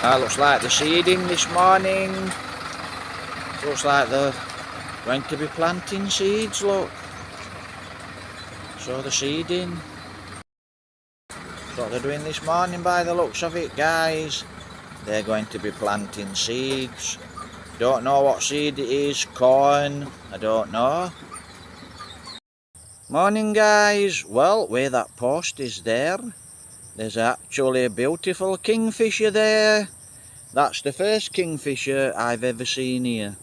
Looks like the seeding this morning. Looks like they're going to be planting seeds, look. So the seeding. That's what they're doing this morning by the looks of it, guys. They're going to be planting seeds. Don't know what seed it is, corn, I don't know. Morning, guys. Well, where that post is there, there's actually a beautiful kingfisher there. That's the first kingfisher I've ever seen here.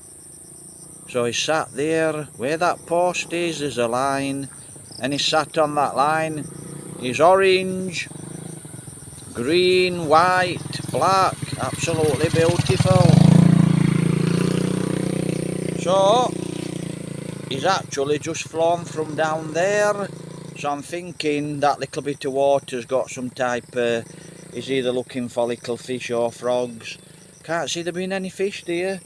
So he's sat there, where that post is, there's a line, and he's sat on that line. He's orange, green, white, black, absolutely beautiful. So, he's actually just flown from down there. So I'm thinking that little bit of water's got some type of, he's either looking for little fish or frogs. Can't see there being any fish there.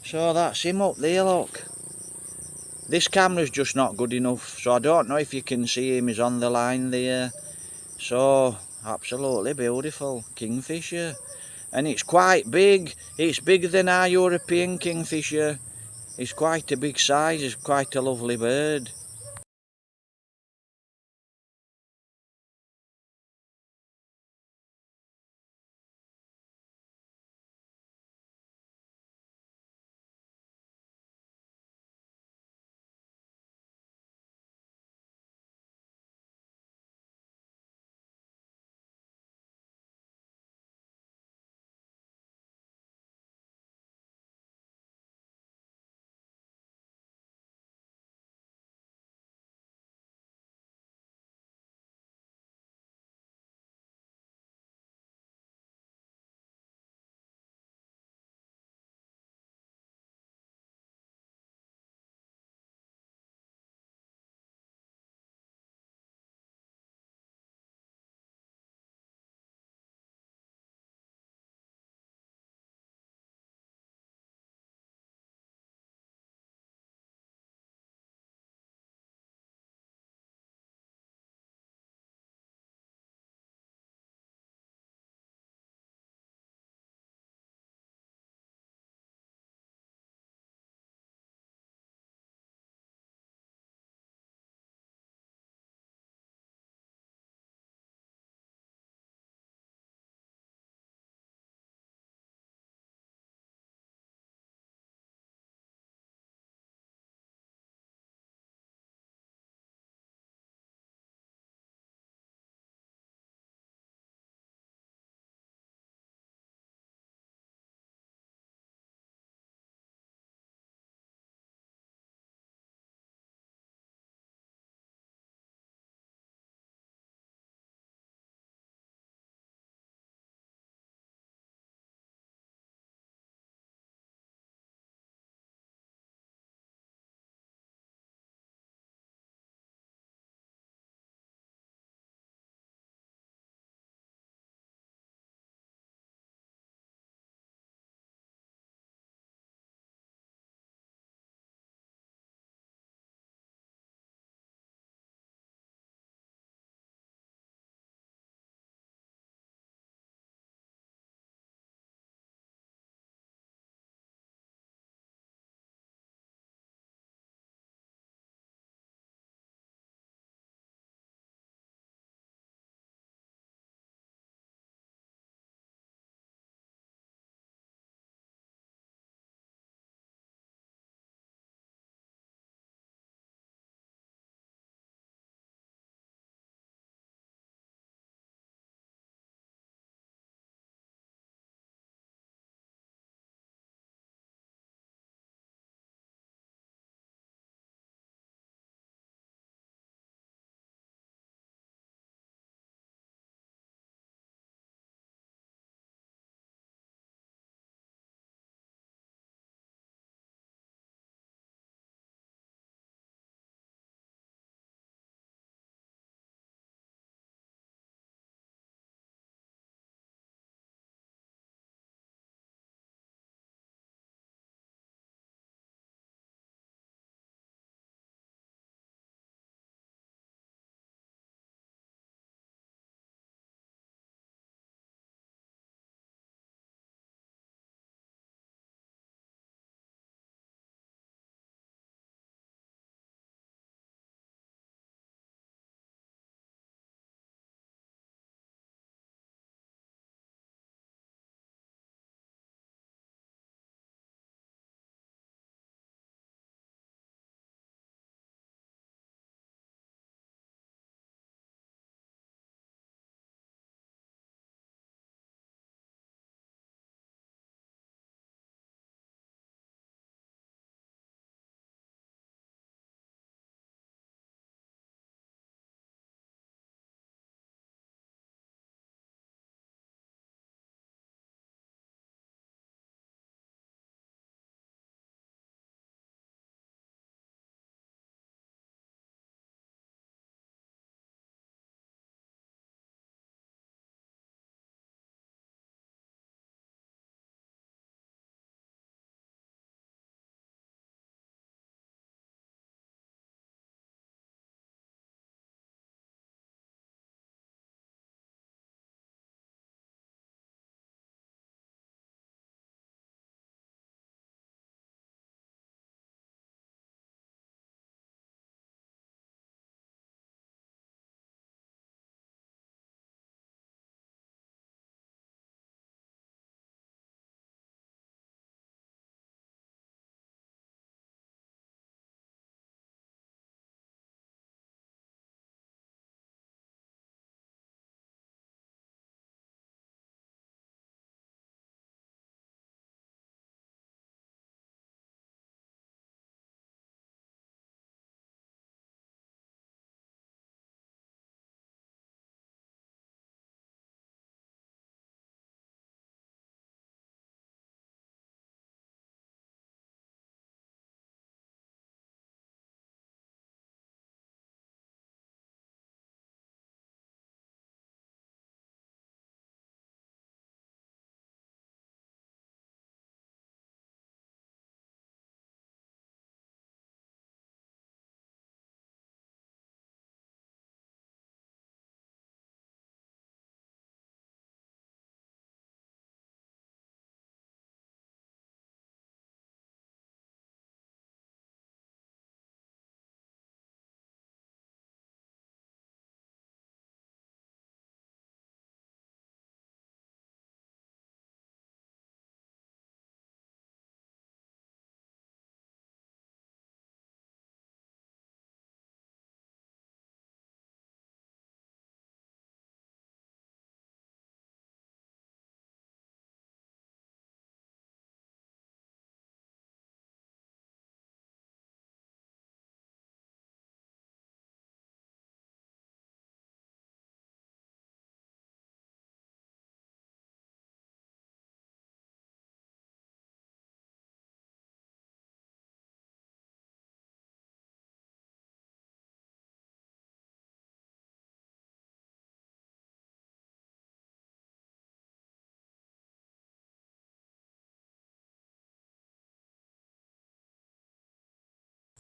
So that's him up there, look. This camera's just not good enough, so I don't know if you can see him. He's on the line there. So, absolutely beautiful kingfisher. And it's quite big. It's bigger than our European kingfisher. It's quite a big size. It's quite a lovely bird.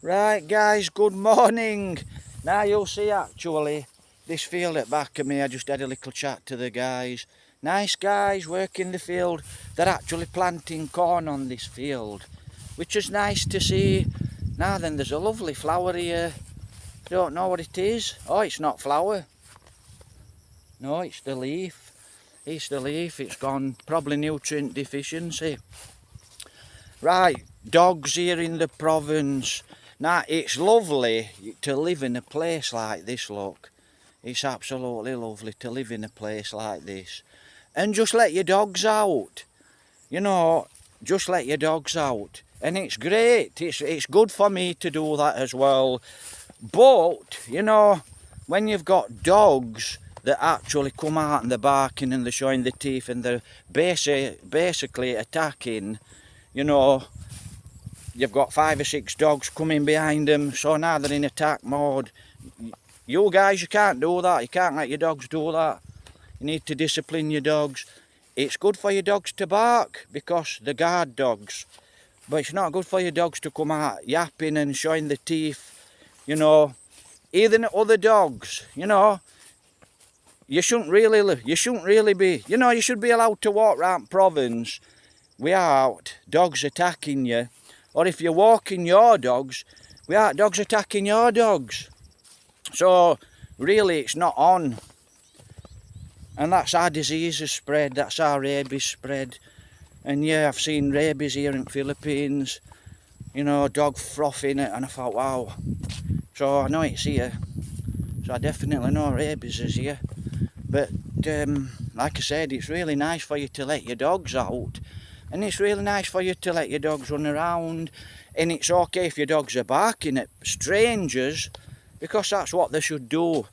Right guys, good morning. Now you'll see actually this field at back of me, I just had a little chat to the guys. Nice guys working the field. They're actually planting corn on this field, which is nice to see. Now then, there's a lovely flower here. Don't know what it is. Oh, it's not flower. No, it's the leaf. It's the leaf. It's gone, probably nutrient deficiency. Right, dogs here in the province. Now, it's lovely to live in a place like this, look. It's absolutely lovely to live in a place like this. And just let your dogs out. You know, just let your dogs out. And it's great. It's good for me to do that as well. But, you know, when you've got dogs that actually come out and they're barking and they're showing their teeth and they're basically attacking, you know, you've got 5 or 6 dogs coming behind them, so now they're in attack mode. You guys, you can't do that. You can't let your dogs do that. You need to discipline your dogs. It's good for your dogs to bark because they're guard dogs. But it's not good for your dogs to come out yapping and showing the teeth. You know, even other dogs, you know, you shouldn't really be, you know, you should be allowed to walk around province without dogs attacking you. Or if you're walking your dogs, without dogs attacking your dogs. So, really, it's not on. And that's how diseases spread, that's how rabies spread. And yeah, I've seen rabies here in the Philippines. You know, dog frothing it, and I thought, wow. So I know it's here. So I definitely know rabies is here. But like I said, it's really nice for you to let your dogs out. And it's really nice for you to let your dogs run around. And it's okay if your dogs are barking at strangers, because that's what they should do.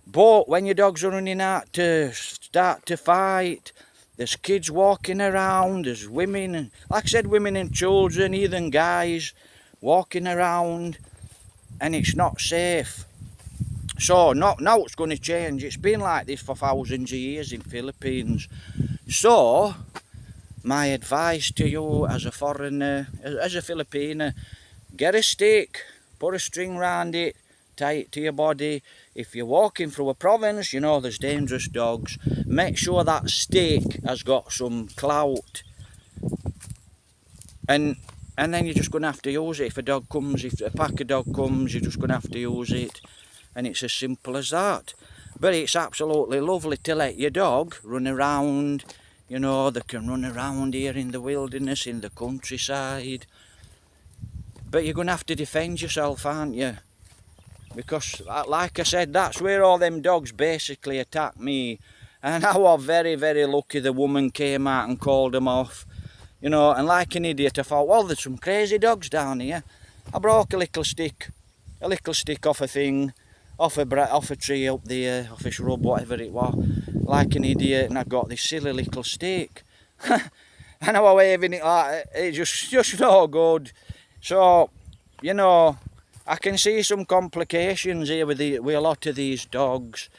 But when your dogs are running out to start to fight, there's kids walking around, there's women, and like I said, women and children, even guys, walking around, and it's not safe. So now it's going to change. It's been like this for thousands of years in Philippines. So my advice to you as a foreigner, as a Filipino, get a stick, put a string round it, tie it to your body. If you're walking through a province, you know there's dangerous dogs. Make sure that stick has got some clout. And then you're just going to have to use it. If a dog comes, if a pack of dog comes, you're just going to have to use it. And it's as simple as that. But it's absolutely lovely to let your dog run around. You know, they can run around here in the wilderness, in the countryside. But you're going to have to defend yourself, aren't you? Because, like I said, that's where all them dogs basically attacked me. And I was very, very lucky the woman came out and called them off. You know, and like an idiot, I thought, well, there's some crazy dogs down here. I broke a little stick off a thing, off a tree up there, off a shrub, whatever it was, like an idiot, and I got this silly little stick. And I was waving it like it, just no good. So, you know, I can see some complications here with a lot of these dogs.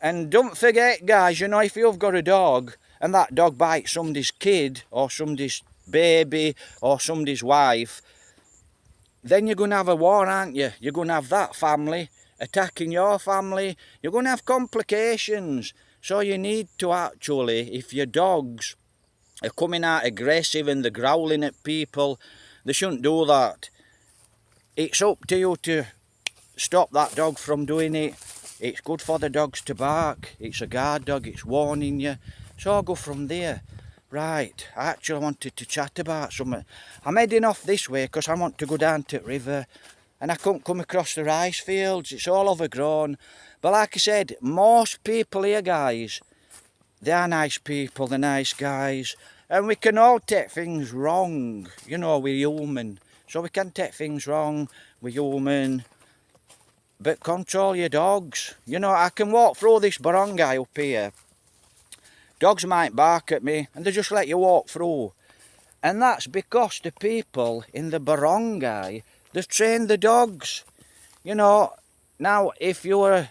And don't forget, guys, you know, if you've got a dog and that dog bites somebody's kid or somebody's baby or somebody's wife, then you're going to have a war, aren't you? You're going to have that family attacking your family. You're going to have complications. So you need to actually, if your dogs are coming out aggressive and they're growling at people, they shouldn't do that. It's up to you to stop that dog from doing it. It's good for the dogs to bark. It's a guard dog, it's warning you. So I'll go from there. Right, I actually wanted to chat about something. I'm heading off this way because I want to go down to the river. And I couldn't come across the rice fields. It's all overgrown. But like I said, most people here, guys, they are nice people, they're nice guys. And we can all take things wrong. You know, we're human. So we can take things wrong, we're human. But control your dogs. You know, I can walk through this barangay up here. Dogs might bark at me and they just let you walk through. And that's because the people in the barangay, they've trained the dogs. You know, now if a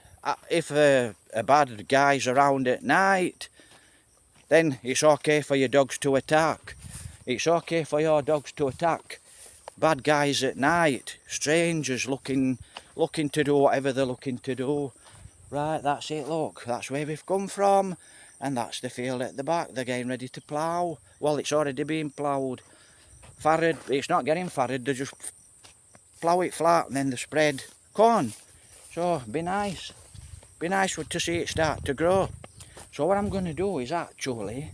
bad guy's around at night, then it's okay for your dogs to attack. It's okay for your dogs to attack. bad guys at night, strangers looking to do whatever they're looking to do. Right, that's it, look, that's where we've come from, and that's the field at the back. They're getting ready to plough. Well, it's already been ploughed. Farrowed, it's not getting farrowed, they just plough it flat and then they spread corn. So, be nice to see it start to grow. So what I'm going to do is actually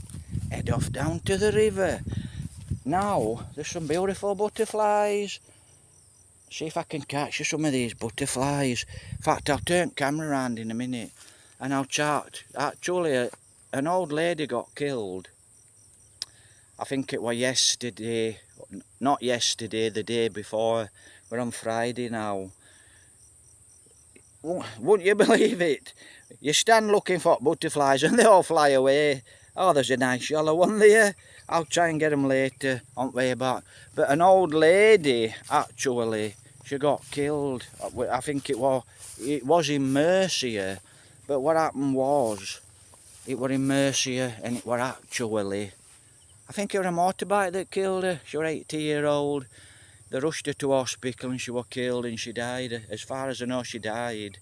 head off down to the river. Now, there's some beautiful butterflies. See if I can catch you some of these butterflies. In fact, I'll turn camera around in a minute and I'll chat. Actually, an old lady got killed. I think it was yesterday. Not yesterday, the day before. We're on Friday now. Wouldn't you believe it? You stand looking for butterflies and they all fly away. Oh, there's a nice yellow one there. I'll try and get them later on the way back. But an old lady, actually, she got killed. I think it was in Mercia. But what happened was, it was in Mercia and it was actually, I think it was a motorbike that killed her. She was 80-year-old. They rushed her to hospital and she was killed and she died. As far as I know, she died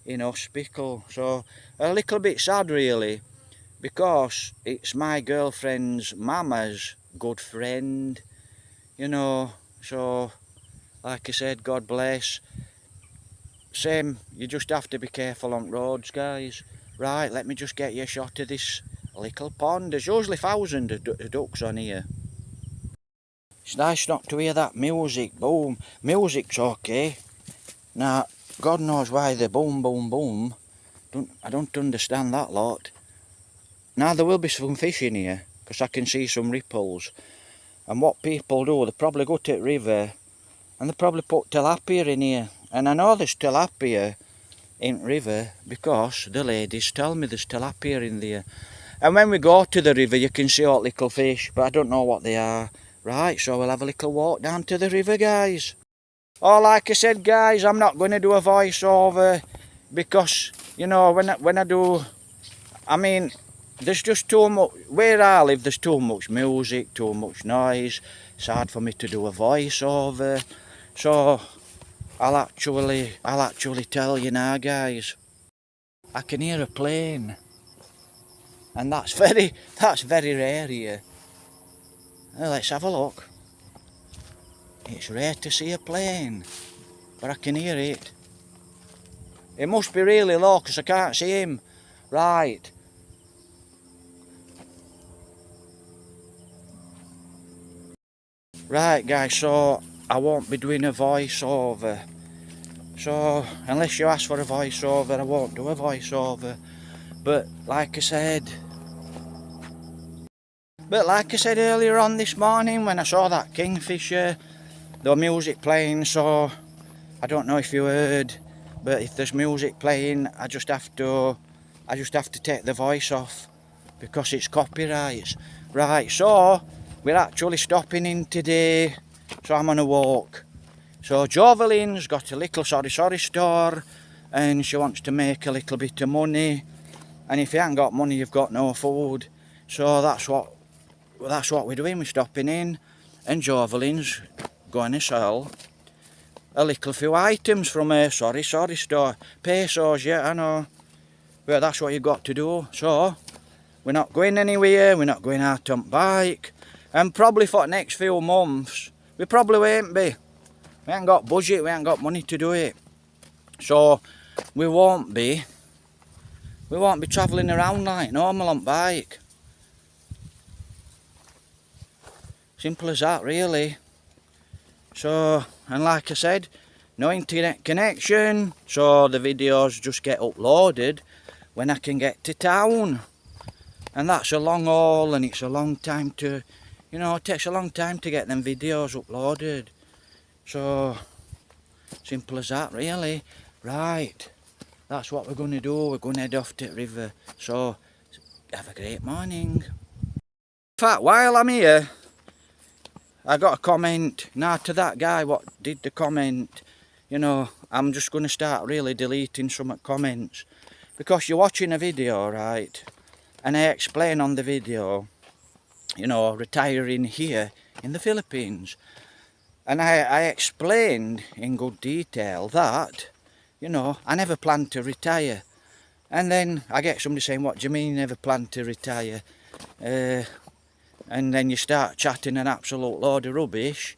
in hospital. So a little bit sad really, because it's my girlfriend's mama's good friend, you know. So like I said, God bless. Same, you just have to be careful on roads, guys. Right, let me just get you a shot of this little pond. There's usually thousands of ducks on here. It's nice not to hear that music, boom. Music's okay. Now, God knows why the boom, boom, boom. I don't understand that lot. Now, there will be some fish in here, because I can see some ripples. And what people do, they probably go to the river, and they probably put tilapia in here. And I know there's tilapia in the river, because the ladies tell me there's tilapia in there. And when we go to the river, you can see all little fish, but I don't know what they are. Right, so we'll have a little walk down to the river, guys. Oh, like I said, guys, I'm not going to do a voiceover because, you know, when I do, I mean, there's just too much, where I live, there's too much music, too much noise. It's hard for me to do a voiceover. So, I'll actually tell you now, guys. I can hear a plane. And that's very rare here. Well, let's have a look. It's rare to see a plane, but I can hear it. It must be really low because I can't see him. Right. Right, guys, so I won't be doing a voiceover. So, unless you ask for a voiceover, I won't do a voiceover. But, like I said earlier on this morning when I saw that kingfisher, the music playing, so I don't know if you heard, but if there's music playing, I just have to take the voice off because it's copyrights. Right, so we're actually stopping in today, so I'm on a walk. So Jovelyn's got a little sorry store and she wants to make a little bit of money, and if you ain't got money you've got no food. So that's what we're doing. We're stopping in, and Jovelyn's going to sell a little few items from her sorry store. Pesos, yeah, I know, but that's what you've got to do. So we're not going anywhere, we're not going out on bike, and probably for the next few months we probably won't be. We ain't got budget, we ain't got money to do it, so we won't be travelling around like normal on bike. Simple as that, really. So, and like I said, no internet connection, so the videos just get uploaded when I can get to town. And that's a long haul, and it's a long time to, you know, it takes a long time to get them videos uploaded. So, simple as that, really. Right, that's what we're going to do. We're going to head off to the river. So, have a great morning. In fact, while I'm here, I got a comment. Now to that guy what did the comment, you know, I'm just going to start really deleting some comments, because you're watching a video, right, and I explain on the video, you know, retiring here in the Philippines, And I explained in good detail that, you know, I never planned to retire. And then I get somebody saying, what do you mean you never planned to retire? And then you start chatting an absolute load of rubbish,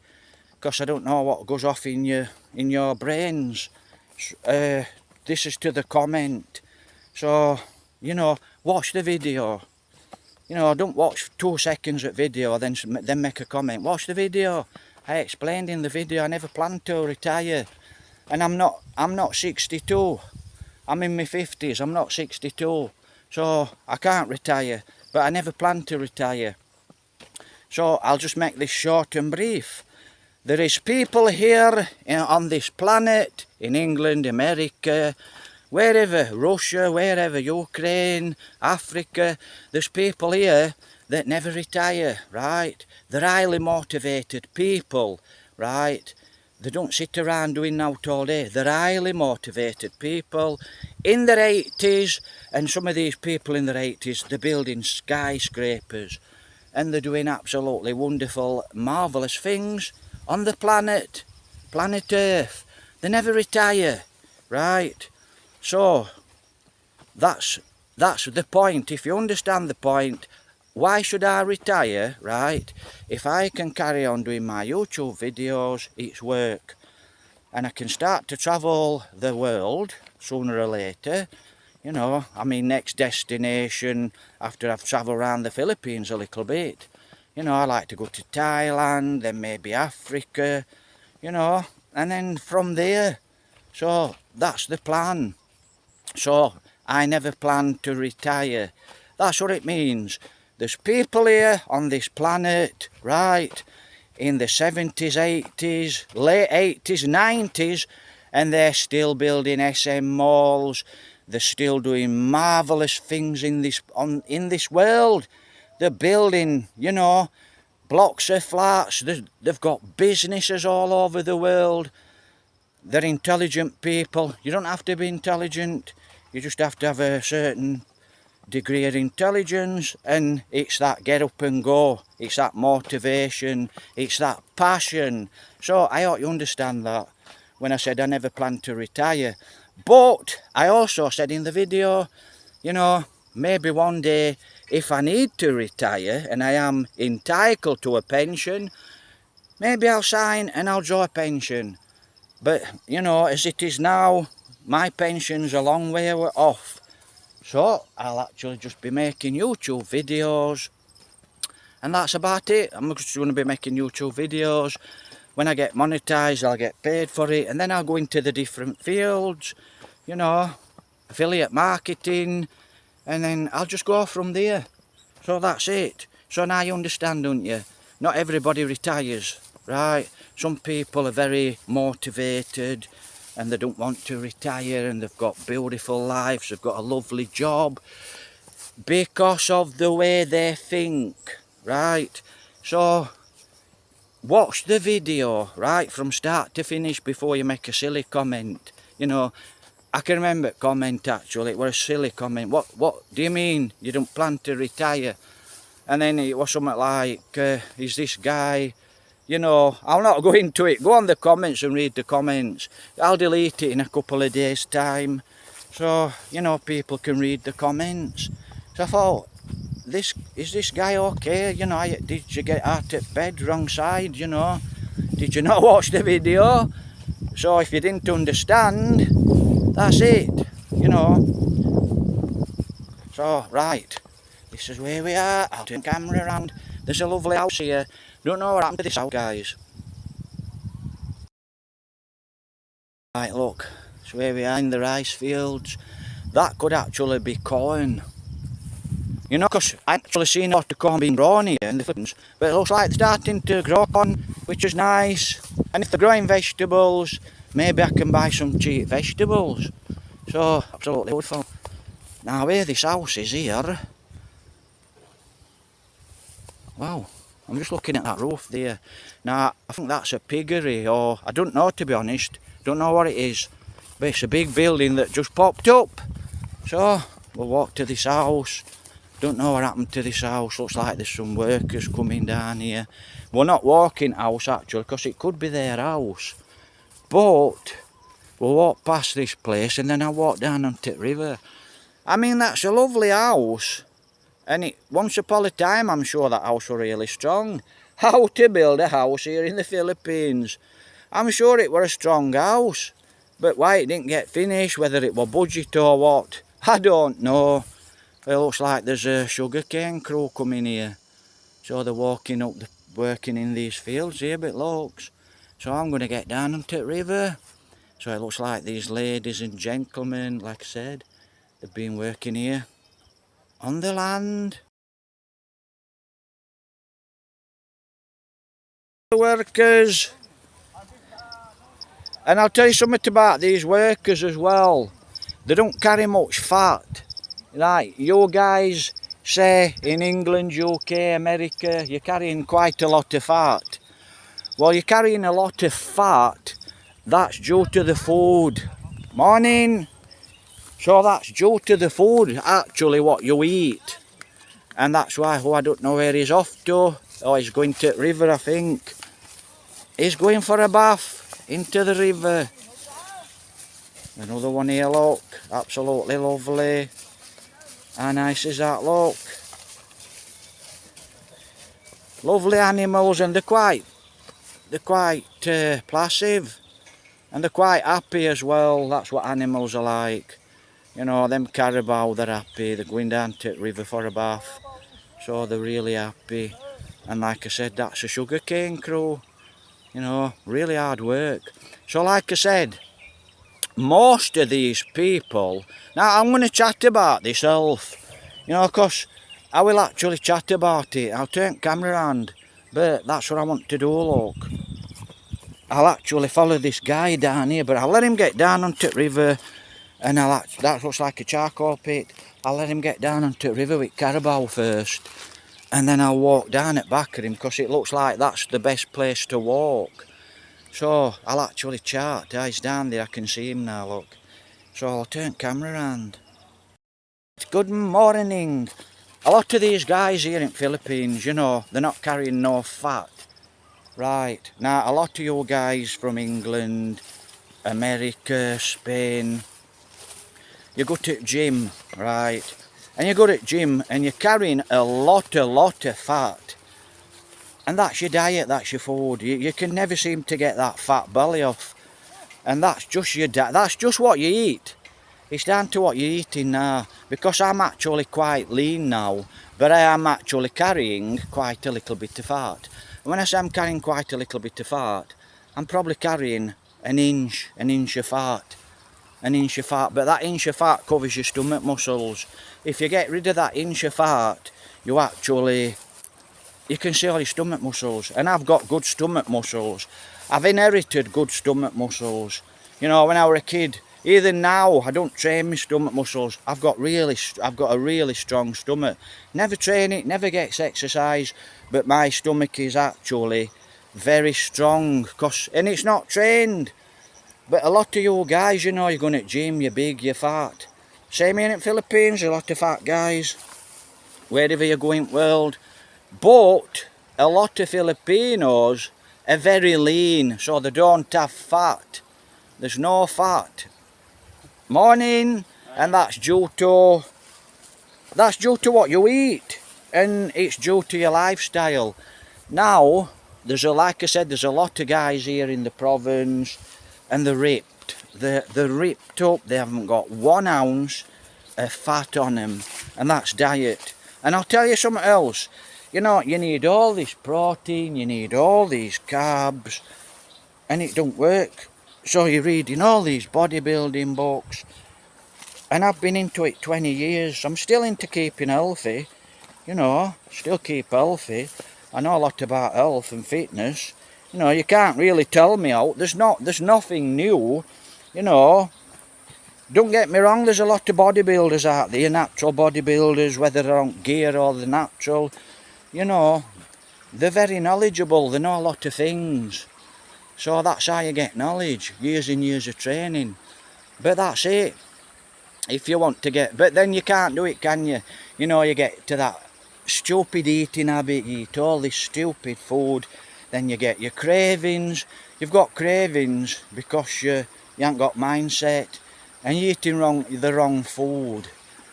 because I don't know what goes off in your brains. This is to the comment. So, you know, watch the video. You know, don't watch 2 seconds of video then make a comment. Watch the video. I explained in the video I never planned to retire. And I'm not 62. I'm in my 50s. I'm not 62. So I can't retire. But I never planned to retire. So I'll just make this short and brief. There is people here on this planet, in England, America, wherever, Russia, wherever, Ukraine, Africa, there's people here that never retire, right? They're highly motivated people, right? They don't sit around doing out all day. They're highly motivated people in their 80s, and some of these people in their 80s, they're building skyscrapers, and they're doing absolutely wonderful, marvellous things on the planet Earth. They never retire, right? So that's the point. If you understand the point, why should I retire, right? If I can carry on doing my YouTube videos, it's work. And I can start to travel the world sooner or later. You know, I mean, next destination after I've travelled around the Philippines a little bit. You know, I like to go to Thailand, then maybe Africa, you know, and then from there. So that's the plan. So I never planned to retire. That's what it means. There's people here on this planet, right, in the 70s, 80s, late 80s, 90s, and they're still building SM malls. They're still doing marvellous things in this world. They're building, you know, blocks of flats. They've got businesses all over the world. They're intelligent people. You don't have to be intelligent. You just have to have a certain degree of intelligence, and it's that get up and go. It's that motivation. It's that passion. So I ought you understand that when I said I never planned to retire. But I also said in the video, you know, maybe one day if I need to retire and I am entitled to a pension, maybe I'll sign and I'll draw a pension. But, you know, as it is now, my pension's a long way off. So I'll actually just be making YouTube videos. And that's about it. I'm just going to be making YouTube videos. When I get monetized, I'll get paid for it. And then I'll go into the different fields, you know, affiliate marketing. And then I'll just go from there. So that's it. So now you understand, don't you? Not everybody retires, right? Some people are very motivated and they don't want to retire, and they've got beautiful lives, they've got a lovely job because of the way they think, right? So watch the video, right, from start to finish before you make a silly comment. You know, I can remember a comment actually, it was a silly comment. What do you mean you don't plan to retire? And then it was something like, is this guy, you know, I'll not go into it. Go on the comments and read the comments. I'll delete it in a couple of days' time. So, you know, people can read the comments. So I thought, is this guy okay? You know, did you get out of bed wrong side, you know? Did you not watch the video? So if you didn't understand, that's it, you know. So, right, this is where we are. I'll turn the camera around. There's a lovely house here. Don't know what happened to this house, guys. Right, look, it's where we are in the rice fields. That could actually be corn. You know, because I actually seen a lot of corn being grown here in the Philippines, but it looks like they're starting to grow corn, which is nice. And if they're growing vegetables, maybe I can buy some cheap vegetables. So, absolutely beautiful. Now, where this house is here, wow. I'm just looking at that roof there. Now, I think that's a piggery, or I don't know, to be honest. Don't know what it is. But it's a big building that just popped up. So, we'll walk to this house. Don't know what happened to this house. Looks like there's some workers coming down here. Well, not walking house actually, because it could be their house. But we'll walk past this place and then I'll walk down onto the river. I mean, that's a lovely house. And once upon a time, I'm sure that house was really strong. How to build a house here in the Philippines. I'm sure it were a strong house. But why it didn't get finished, whether it were budget or what, I don't know. It looks like there's a sugarcane crew coming here. So they're walking up, working in these fields here, but looks. So I'm going to get down onto the river. So it looks like these ladies and gentlemen, like I said, they've been working here on the land. Workers. And I'll tell you something about these workers as well. They don't carry much fat. Like you guys say in England, UK, America, you're carrying quite a lot of fat. Well, you're carrying a lot of fat. That's due to the food. Morning. So that's due to the food, actually, what you eat. And that's why, I don't know where he's off to. Oh, he's going to the river, I think. He's going for a bath into the river. Another one here, look. Absolutely lovely. How nice is that, look. Lovely animals, and they're quite passive. And they're quite happy as well. That's what animals are like. You know, them carabao, they're happy. They're going down to the river for a bath. So they're really happy. And like I said, that's a sugarcane crew. You know, really hard work. So like I said, most of these people... Now, I'm going to chat about this elf. You know, because I will actually chat about it. I'll turn the camera around. But that's what I want to do, look. I'll actually follow this guy down here, but I'll let him get down onto the river, and that looks like a charcoal pit. I'll let him get down onto the river with carabao first, and then I'll walk down at back of him, because it looks like that's the best place to walk. So I'll actually chat. He's down there, I can see him now, look. So I'll turn the camera around. Good morning. A lot of these guys here in the Philippines, you know, they're not carrying no fat. Right, now a lot of you guys from England, America, Spain, you go to the gym, right? And you go to the gym and you're carrying a lot of fat. And that's your diet, that's your food. You can never seem to get that fat belly off. And that's just your diet, that's just what you eat. It's down to what you're eating now. Because I'm actually quite lean now, but I am actually carrying quite a little bit of fat. When I say I'm carrying quite a little bit of fat, I'm probably carrying an inch of fat. An inch of fat, but that inch of fat covers your stomach muscles. If you get rid of that inch of fat, you can see all your stomach muscles. And I've got good stomach muscles. I've inherited good stomach muscles. You know, when I was a kid, even now, I don't train my stomach muscles. I've got a really strong stomach. Never train it, never gets exercise, but my stomach is actually very strong. And it's not trained. But a lot of you guys, you know, you're going to the gym, you're big, you're fat. Same here in the Philippines, a lot of fat guys. Wherever you go in the world. But a lot of Filipinos are very lean, so they don't have fat. There's no fat. Morning, and that's due to what you eat, and it's due to your lifestyle. Now, like I said, there's a lot of guys here in the province, and they're ripped. They're ripped up. They haven't got 1 ounce of fat on them, and that's diet. And I'll tell you something else. You know, you need all this protein, you need all these carbs, and it don't work. So you're reading all these bodybuilding books, and I've been into it 20 years. I'm still into keeping healthy, you know, still keep healthy. I know a lot about health and fitness. You know, you can't really tell me out. There's nothing new, you know. Don't get me wrong, there's a lot of bodybuilders out there, natural bodybuilders, whether they're on gear or they're natural. You know, they're very knowledgeable, they know a lot of things. So that's how you get knowledge, years and years of training. But that's it. If you want to get, but then you can't do it, can you? You know, you get to that stupid eating habit, you eat all this stupid food, then you get your cravings. You've got cravings because you ain't got mindset and you're eating the wrong food.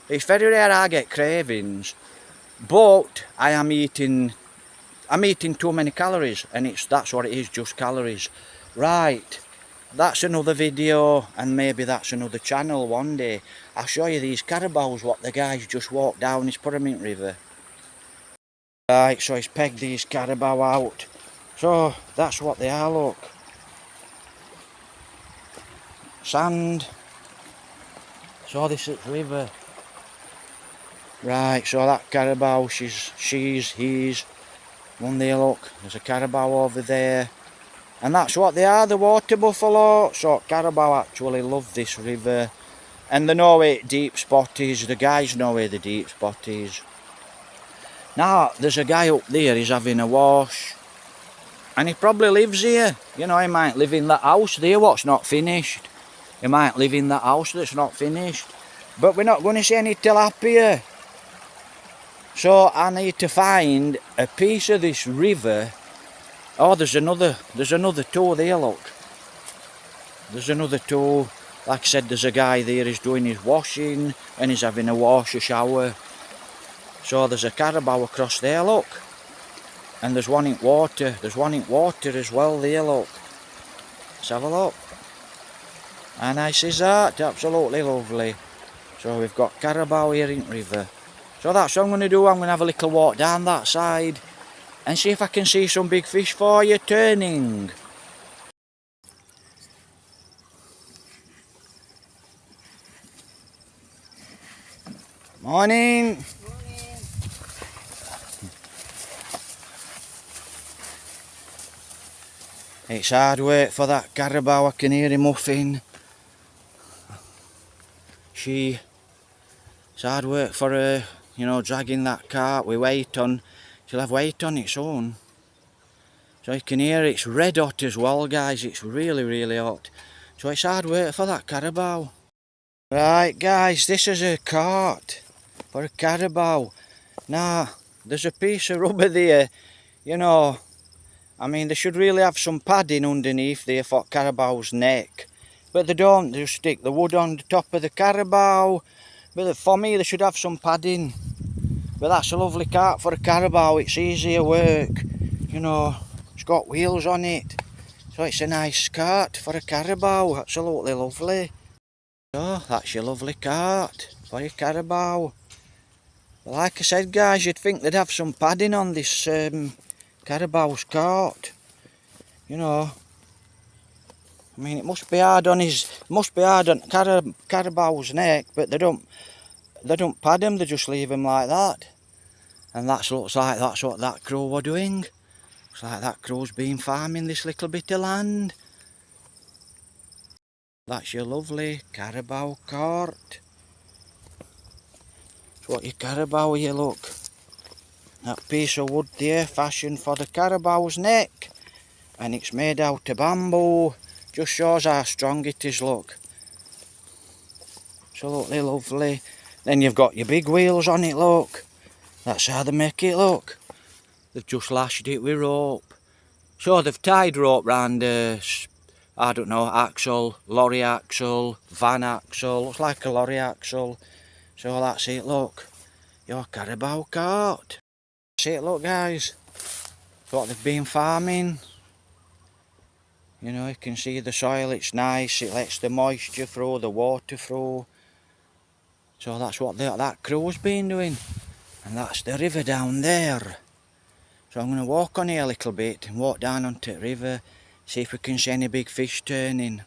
It's very rare I get cravings, but I'm eating too many calories, and that's what it is, just calories. Right, that's another video, and maybe that's another channel one day. I'll show you these carabaos, what the guy's just walked down his Pyramid River. Right, so he's pegged these carabao out. So that's what they are, look. Sand. So this is river. Right, so that carabao, he's, one there, look. There's a carabao over there. And that's what they are, the water buffalo. So carabao actually love this river. And they know where the deep spot is. The guys know where the deep spot is. Now, there's a guy up there, he's having a wash. And he probably lives here. You know, he might live in that house there, what's not finished. He might live in that house that's not finished. But we're not going to see any tilapia. So I need to find a piece of this river. Oh, there's another toe there, look. There's another toe. Like I said, there's a guy there, he's doing his washing and he's having a shower. So there's a carabao across there, look. And there's one in water. There's one in water as well there, look. Let's have a look. How nice is that? Absolutely lovely. So we've got carabao here in river. So that's what I'm going to do. I'm going to have a little walk down that side and see if I can see some big fish for you turning. Morning. It's hard work for that carabao, I can hear him muffing. It's hard work for her, you know, dragging that cart with weight on. She'll have weight on its own. So you can hear it's red hot as well, guys. It's really, really hot. So it's hard work for that carabao. Right, guys, this is a cart for a carabao. Now, there's a piece of rubber there, you know. I mean, they should really have some padding underneath there for carabao's neck. But they don't, they just stick the wood on the top of the carabao. But for me, they should have some padding. But that's a lovely cart for a carabao, it's easier work. You know, it's got wheels on it. So it's a nice cart for a carabao, absolutely lovely. So, that's your lovely cart for your carabao. But like I said, guys, you'd think they'd have some padding on this carabao's cart. You know, I mean, it must be hard on carabao's neck, but they don't pad him, they just leave him like that. And that looks like that's what that crow were doing. Looks like that crow's been farming this little bit of land. That's your lovely carabao cart. That's what your carabao here, look. That piece of wood there, fashioned for the carabao's neck. And it's made out of bamboo. Just shows how strong it is, look. Absolutely lovely. Then you've got your big wheels on it, look. That's how they make it, look. They've just lashed it with rope. So they've tied rope round I don't know, axle, lorry axle, van axle. Looks like a lorry axle. So that's it, look. Your carabao cart. That's it, look, guys. That's what they've been farming. You know, you can see the soil, it's nice. It lets the moisture through, the water through. So that's what that crow's been doing. And that's the river down there. So I'm going to walk on here a little bit and walk down onto the river, see if we can see any big fish turning.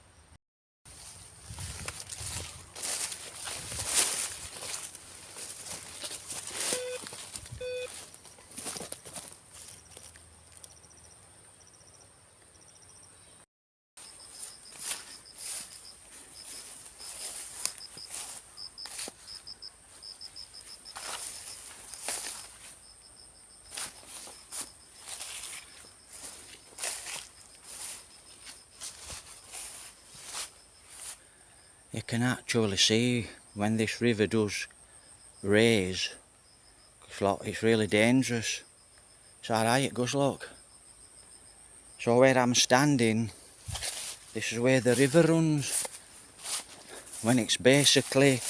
You can actually see when this river does raise, It's really dangerous. It's alright, it goes, look. So where I'm standing, this is where the river runs. When it's basically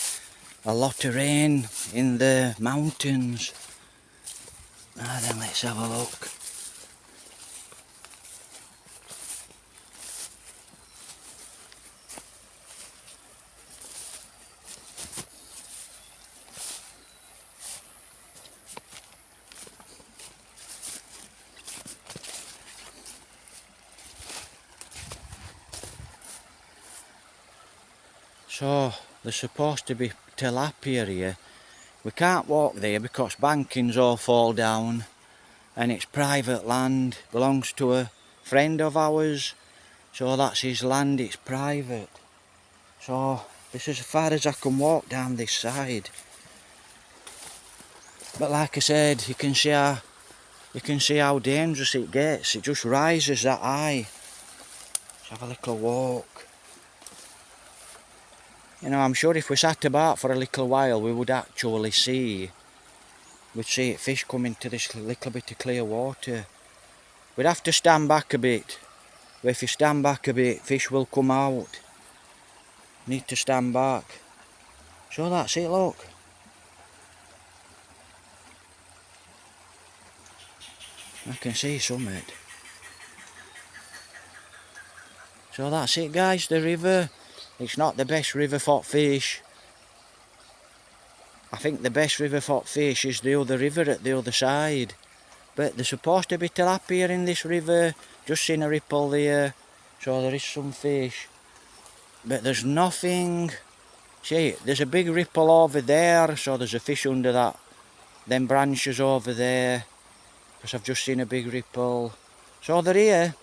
a lot of rain in the mountains. Now then, let's have a look. So, there's supposed to be tilapia here. We can't walk there because bankings all fall down and it's private land, belongs to a friend of ours. So that's his land, it's private. So, this is as far as I can walk down this side. But like I said, you can see how dangerous it gets. It just rises that high. Let's have a little walk. You know, I'm sure if we sat about for a little while, we would actually see fish come into this little bit of clear water. We'd have to stand back a bit. But if you stand back a bit, fish will come out. Need to stand back. So that's it, look. I can see something. So that's it, guys, the river. It's not the best river for fish. I think the best river for fish is the other river at the other side. But there's supposed to be tilapia in this river. Just seen a ripple there. So there is some fish. But there's nothing. See, there's a big ripple over there. So there's a fish under that. Them branches over there. Because I've just seen a big ripple. So they're here.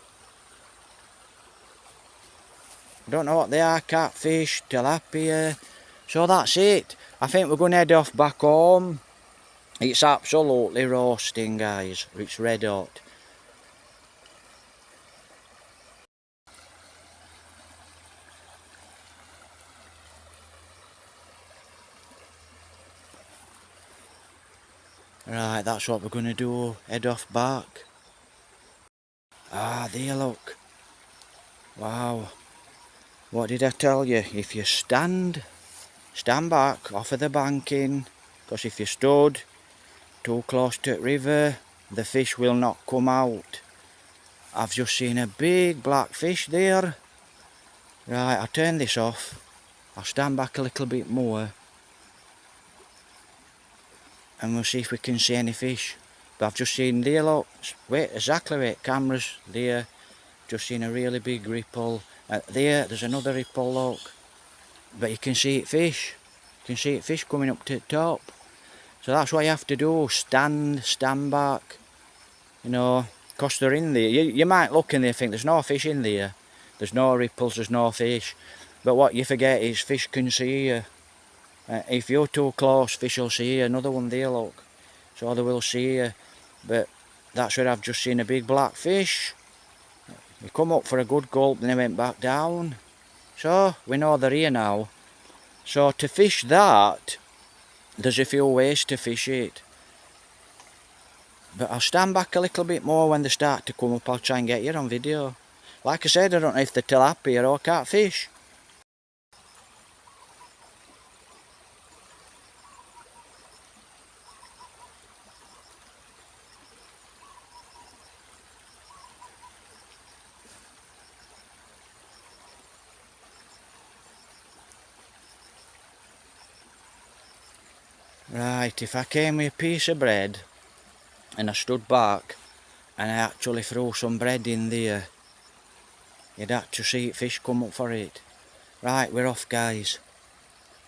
I don't know what they are, catfish, tilapia. So that's it. I think we're going to head off back home. It's absolutely roasting, guys. It's red hot. Right, that's what we're going to do. Head off back. Ah, there, look. Wow. What did I tell you? If you stand back off of the banking, because if you stood too close to the river, the fish will not come out. I've just seen a big black fish there. Right, I'll turn this off. I'll stand back a little bit more. And we'll see if we can see any fish. But I've just seen there, look. Wait, exactly wait, cameras there. Just seen a really big ripple. There's another ripple, look. But you can see it fish. You can see it fish coming up to the top. So that's what you have to do. Stand back. You know, because they're in there. You might look in there and think there's no fish in there. There's no ripples, there's no fish. But what you forget is fish can see you. If you're too close, fish will see you. Another one there, look. So they will see you. But that's where I've just seen a big black fish. He come up for a good gulp and he went back down. So we know they're here now. So to fish that, there's a few ways to fish it. But I'll stand back a little bit more when they start to come up. I'll try and get you on video. Like I said, I don't know if they're tilapia or catfish. Right, if I came with a piece of bread and I stood back and I actually threw some bread in there, you'd actually see fish come up for it. Right, we're off, guys.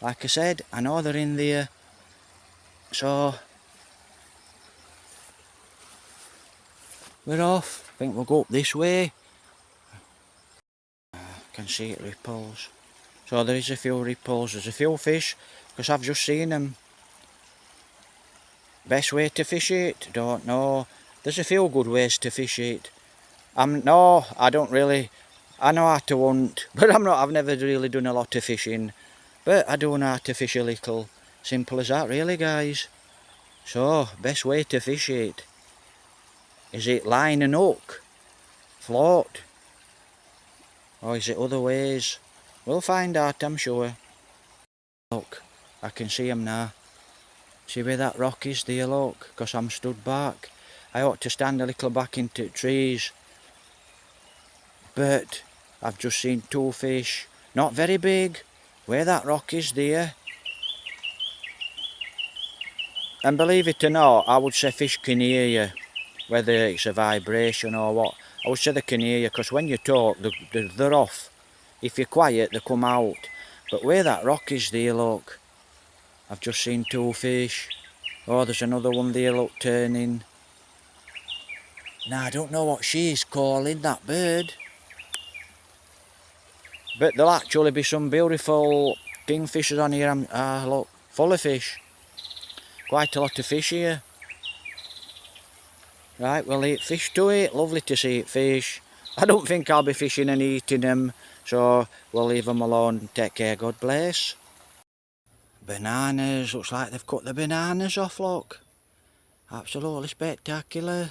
Like I said, I know they're in there. So we're off. I think we'll go up this way. I can see it ripples. So there is a few ripples. There's a few fish because I've just seen them. Best way to fish it? Don't know. There's a few good ways to fish it. No, I don't really. I know how to hunt, but I've never really done a lot of fishing. But I do know how to fish a little. Simple as that, really, guys. So, best way to fish it, is it line and hook, float, or is it other ways? We'll find out, I'm sure. Look, I can see 'em now. See where that rock is there, look, because I'm stood back. I ought to stand a little back into the trees. But I've just seen two fish, not very big, where that rock is there. And believe it or not, I would say fish can hear you, whether it's a vibration or what. I would say they can hear you, because when you talk, they're off. If you're quiet, they come out. But where that rock is there, look, I've just seen two fish. Oh, there's another one there, look, turning. Now, I don't know what she's calling, that bird. But there'll actually be some beautiful kingfishers on here. Look, full of fish. Quite a lot of fish here. Right, we'll eat fish to it. Lovely to see it fish. I don't think I'll be fishing and eating them, so we'll leave them alone. Take care, God bless. Bananas, looks like they've cut the bananas off, look. Absolutely spectacular.